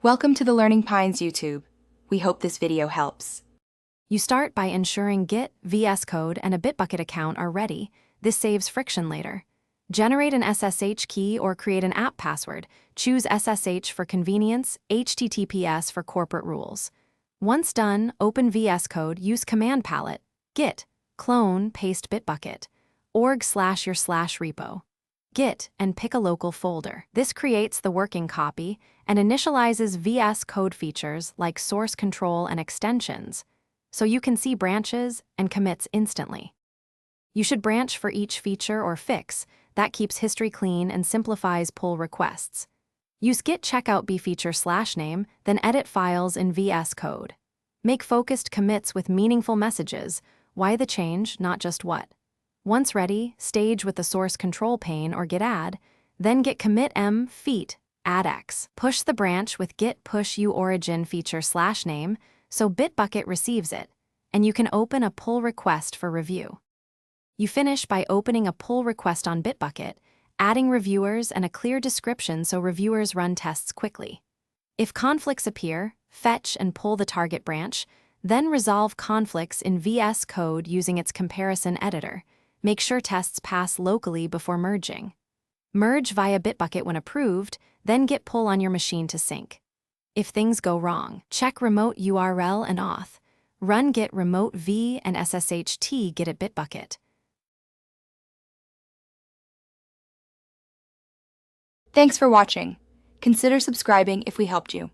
Welcome to the Learning Pines YouTube. We hope this video helps. You start by ensuring Git, VSCode, and a Bitbucket account are ready. This saves friction later. Generate an SSH key or create an app password. Choose SSH for convenience, HTTPS for corporate rules. Once done, open VSCode, use command palette, git, clone, paste Bitbucket, org/your/repo. Git, and pick a local folder. This creates the working copy and initializes VS Code features like source control and extensions, so you can see branches and commits instantly. You should branch for each feature or fix. That keeps history clean and simplifies pull requests. Use git checkout bfeature/name, then edit files in VS Code. Make focused commits with meaningful messages. Why the change, not just what. Once ready, stage with the source control pane or git add, then git commit m feat add x. Push the branch with git push uorigin feature/name so Bitbucket receives it, and you can open a pull request for review. You finish by opening a pull request on Bitbucket, adding reviewers and a clear description so reviewers run tests quickly. If conflicts appear, fetch and pull the target branch, then resolve conflicts in VS Code using its comparison editor. Make sure tests pass locally before merging. Merge via Bitbucket when approved, then git pull on your machine to sync. If things go wrong, check remote URL and auth. Run git remote v and ssht git at Bitbucket. Thanks for watching. Consider subscribing if we helped you.